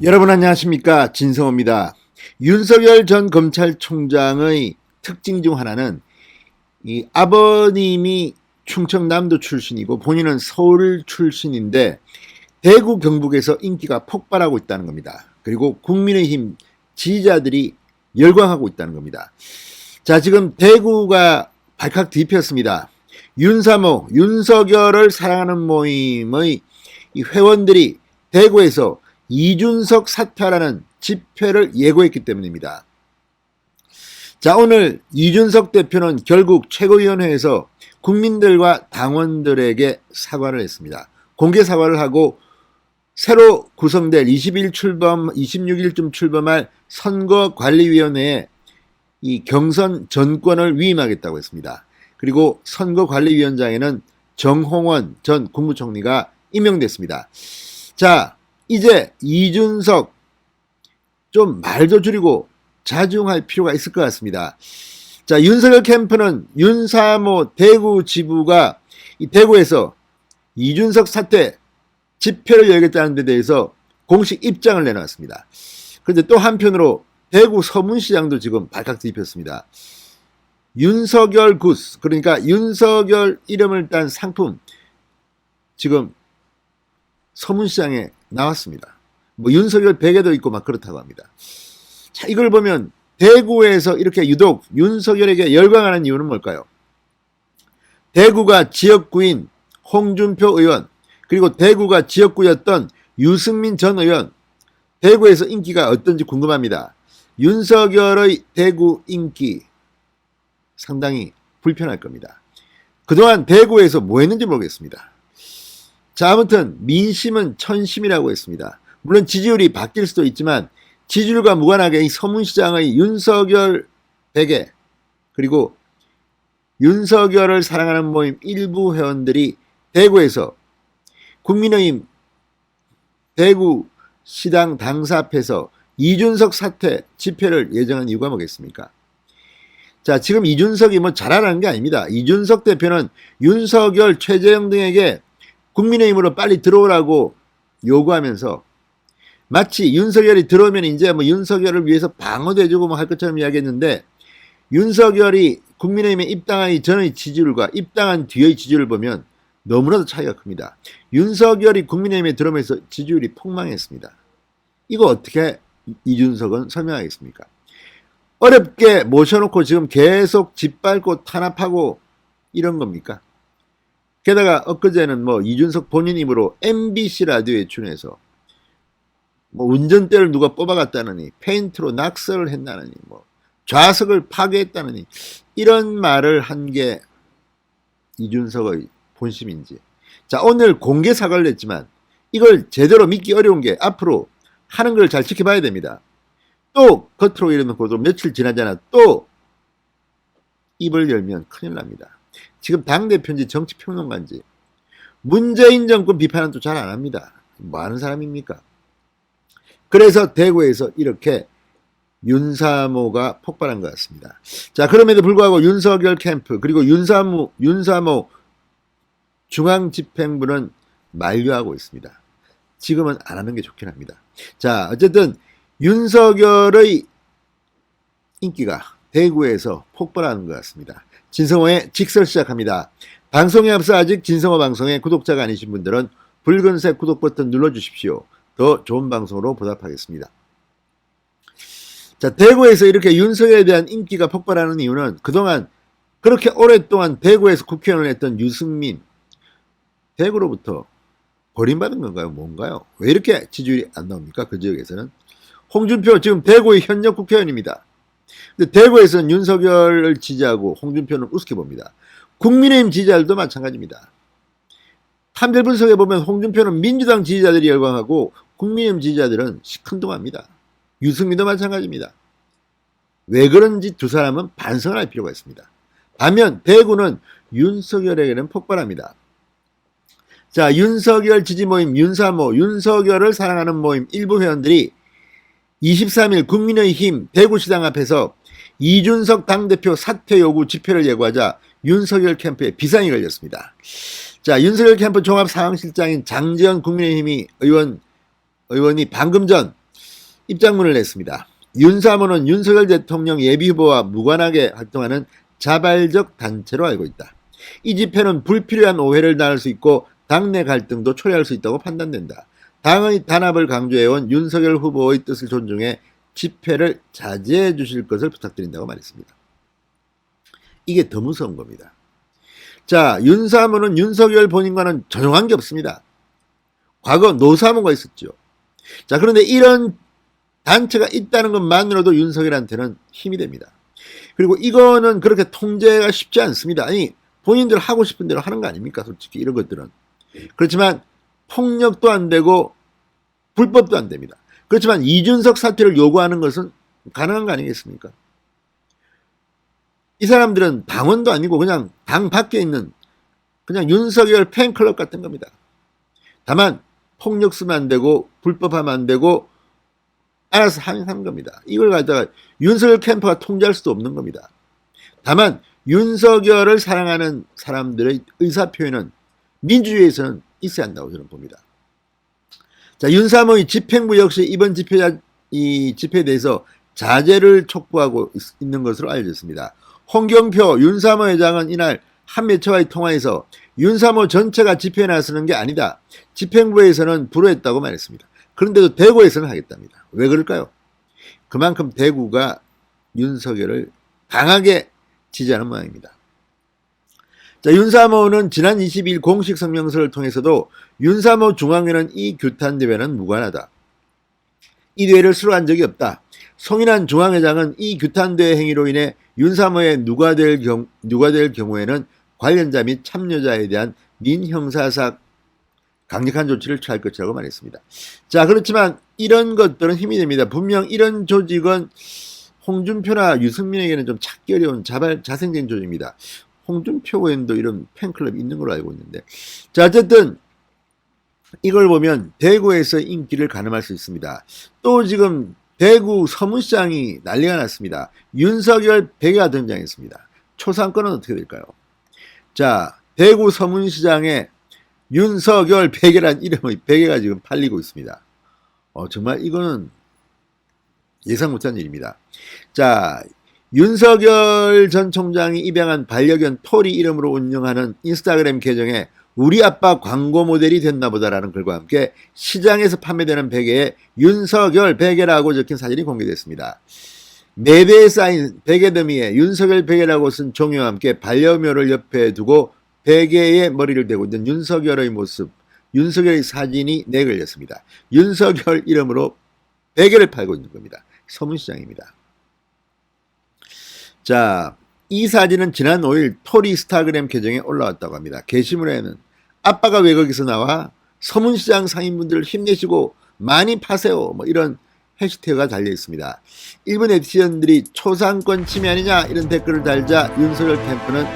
여러분 안녕하십니까, 진성호입니다. 윤석열 전 검찰총장의 특징 중 하나는 이 아버님이 충청남도 출신이고 본인은 서울 출신인데 대구 경북에서 인기가 폭발하고 있다는 겁니다. 그리고 국민의힘 지지자들이 열광하고 있다는 겁니다. 자, 지금 대구가 발칵 뒤폈습니다. 윤사모, 윤석열을 사랑하는 모임의 이 회원들이 대구에서 이준석 사퇴하라는 집회를 예고했기 때문입니다. 자, 오늘 이준석 대표는 결국 최고위원회에서 국민들과 당원들에게 사과를 했습니다. 공개 사과를 하고 새로 구성될 26일쯤 출범할 선거관리위원회에 이 경선 전권을 위임하겠다고 했습니다. 그리고 선거관리위원장에는 정홍원 전 국무총리가 임명됐습니다. 자, 이제 이준석 좀 말도 줄이고 자중할 필요가 있을 것 같습니다. 자, 윤석열 캠프는 윤사모 대구 지부가 이 대구에서 이준석 사퇴 집회를 열겠다는 데 대해서 공식 입장을 내놨습니다. 그런데 또 한편으로 대구 서문시장도 지금 발칵 뒤집혔습니다. 윤석열 굿, 그러니까 윤석열 이름을 딴 상품 지금 서문시장에 나왔습니다. 뭐 윤석열 베개도 있고 막 그렇다고 합니다. 자, 이걸 보면 대구에서 이렇게 유독 윤석열에게 열광하는 이유는 뭘까요? 대구가 지역구인 홍준표 의원, 그리고 대구가 지역구였던 유승민 전 의원, 대구에서 인기가 어떤지 궁금합니다. 윤석열의 대구 인기 상당히 불편할 겁니다. 그동안 대구에서 뭐 했는지 모르겠습니다. 자, 아무튼 민심은 천심이라고 했습니다. 물론 지지율이 바뀔 수도 있지만 지지율과 무관하게 이 서문시장의 윤석열 베개, 그리고 윤석열을 사랑하는 모임 일부 회원들이 대구에서 국민의힘 대구시당 당사 앞에서 이준석 사퇴 집회를 예정한 이유가 뭐겠습니까? 자, 지금 이준석이 뭐 잘하라는 게 아닙니다. 이준석 대표는 윤석열, 최재형 등에게 국민의힘으로 빨리 들어오라고 요구하면서 마치 윤석열이 들어오면 이제 뭐 윤석열을 위해서 방어도 해주고 뭐 할 것처럼 이야기했는데, 윤석열이 국민의힘에 입당하기 전의 지지율과 입당한 뒤의 지지율을 보면 너무나도 차이가 큽니다. 윤석열이 국민의힘에 들어오면서 지지율이 폭망했습니다. 이거 어떻게 이준석은 설명하겠습니까? 어렵게 모셔놓고 지금 계속 짓밟고 탄압하고 이런 겁니까? 게다가 엊그제는 뭐 이준석 본인 입으로 MBC 라디오에 출연해서 뭐 운전대를 누가 뽑아갔다느니, 페인트로 낙서를 했다느니, 뭐 좌석을 파괴했다느니, 이런 말을 한 게 이준석의 본심인지. 자, 오늘 공개 사과를 했지만 이걸 제대로 믿기 어려운 게 앞으로 하는 걸 잘 지켜봐야 됩니다. 또 겉으로 이러놓고도 며칠 지나잖아 또 입을 열면 큰일 납니다. 지금 당대표인지 정치평론가인지 문재인 정권 비판은 또 잘 안 합니다. 뭐 하는 사람입니까? 그래서 대구에서 이렇게 윤사모가 폭발한 것 같습니다. 자, 그럼에도 불구하고 윤석열 캠프 그리고 윤사모 중앙집행부는 만류하고 있습니다. 지금은 안 하는 게 좋긴 합니다. 자, 어쨌든 윤석열의 인기가 대구에서 폭발하는 것 같습니다. 진성호의 직설 시작합니다. 방송에 앞서 아직 진성호 방송의 구독자가 아니신 분들은 붉은색 구독 버튼 눌러주십시오. 더 좋은 방송으로 보답하겠습니다. 자, 대구에서 이렇게 윤석열에 대한 인기가 폭발하는 이유는 그동안 그렇게 오랫동안 대구에서 국회의원을 했던 유승민, 대구로부터 버림받은 건가요? 뭔가요? 왜 이렇게 지지율이 안 나옵니까? 그 지역에서는. 홍준표 지금 대구의 현역 국회의원입니다. 근데 대구에서는 윤석열을 지지하고 홍준표는 우습게 봅니다. 국민의힘 지지자들도 마찬가지입니다. 판별 분석에 보면 홍준표는 민주당 지지자들이 열광하고 국민의힘 지지자들은 시큰둥합니다. 유승민도 마찬가지입니다. 왜 그런지 두 사람은 반성을 할 필요가 있습니다. 반면 대구는 윤석열에게는 폭발합니다. 자, 윤석열 지지 모임 윤사모, 윤석열을 사랑하는 모임 일부 회원들이 23일 국민의힘 대구시당 앞에서 이준석 당대표 사퇴 요구 집회를 예고하자 윤석열 캠프에 비상이 걸렸습니다. 자, 윤석열 캠프 종합상황실장인 장지현 국민의힘 의원이 방금 전 입장문을 냈습니다. 윤사모는 윤석열 대통령 예비후보와 무관하게 활동하는 자발적 단체로 알고 있다. 이 집회는 불필요한 오해를 낳을 수 있고 당내 갈등도 초래할 수 있다고 판단된다. 당의 단합을 강조해온 윤석열 후보의 뜻을 존중해 집회를 자제해 주실 것을 부탁드린다고 말했습니다. 이게 더 무서운 겁니다. 자, 윤사모는 윤석열 본인과는 전용한 게 없습니다. 과거 노사모가 있었죠. 자, 그런데 이런 단체가 있다는 것만으로도 윤석열한테는 힘이 됩니다. 그리고 이거는 그렇게 통제가 쉽지 않습니다. 아니, 본인들 하고 싶은 대로 하는 거 아닙니까? 솔직히 이런 것들은. 그렇지만 폭력도 안 되고 불법도 안 됩니다. 그렇지만 이준석 사퇴를 요구하는 것은 가능한 거 아니겠습니까? 이 사람들은 당원도 아니고 그냥 당 밖에 있는 그냥 윤석열 팬클럽 같은 겁니다. 다만 폭력 쓰면 안 되고 불법하면 안 되고 알아서 하는 겁니다. 이걸 갖다가 윤석열 캠프가 통제할 수도 없는 겁니다. 다만 윤석열을 사랑하는 사람들의 의사표현은 민주주의에서는 있어야 한다고 저는 봅니다. 자, 윤사모의 집행부 역시 이번 집회에 대해서 자제를 촉구하고 있는 것으로 알려졌습니다. 홍경표 윤사모 회장은 이날 한 매체와의 통화에서 윤사모 전체가 집회에 나서는 게 아니다. 집행부에서는 불허했다고 말했습니다. 그런데도 대구에서는 하겠답니다. 왜 그럴까요? 그만큼 대구가 윤석열을 강하게 지지하는 모양입니다. 자, 윤사모는 지난 22일 공식 성명서를 통해서도 윤사모 중앙회는 이 규탄대회는 무관하다. 이 대회를 수락한 적이 없다. 송인환 중앙회장은 이 규탄대회 행위로 인해 윤사모에 누가 될 경우에는 관련자 및 참여자에 대한 민형사상 강력한 조치를 취할 것이라고 말했습니다. 자, 그렇지만 이런 것들은 힘이 됩니다. 분명 이런 조직은 홍준표나 유승민에게는 좀 찾기 어려운 자생적인 조직입니다. 홍준표 의원도 이런 팬클럽이 있는 걸로 알고 있는데. 자, 어쨌든 이걸 보면 대구에서 인기를 가늠할 수 있습니다. 또 지금 대구 서문시장이 난리가 났습니다. 윤석열 베개가 등장했습니다. 초상권은 어떻게 될까요? 자, 대구 서문시장에 윤석열 베개란 이름의 베개가 지금 팔리고 있습니다. 정말 이거는 예상 못한 일입니다. 자, 윤석열 전 총장이 입양한 반려견 토리 이름으로 운영하는 인스타그램 계정에 우리 아빠 광고 모델이 됐나 보다라는 글과 함께 시장에서 판매되는 베개에 윤석열 베개라고 적힌 사진이 공개됐습니다. 4배에 쌓인 베개 더미에 윤석열 베개라고 쓴 종이와 함께 반려묘를 옆에 두고 베개에 머리를 대고 있는 윤석열의 모습, 윤석열의 사진이 내걸렸습니다. 윤석열 이름으로 베개를 팔고 있는 겁니다. 서문시장입니다. 자, 이 사진은 지난 5일 토리 인스타그램 계정에 올라왔다고 합니다. 게시물에는 아빠가 왜 거기서 나와? 서문시장 상인분들 힘내시고 많이 파세요. 뭐 이런 해시태그가 달려 있습니다. 일부 네티즌들이 초상권 침해 아니냐 이런 댓글을 달자 윤석열 캠프는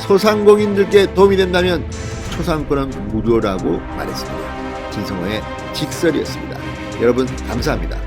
소상공인들께 도움이 된다면 초상권은 무료라고 말했습니다. 진성호의 직설이었습니다. 여러분 감사합니다.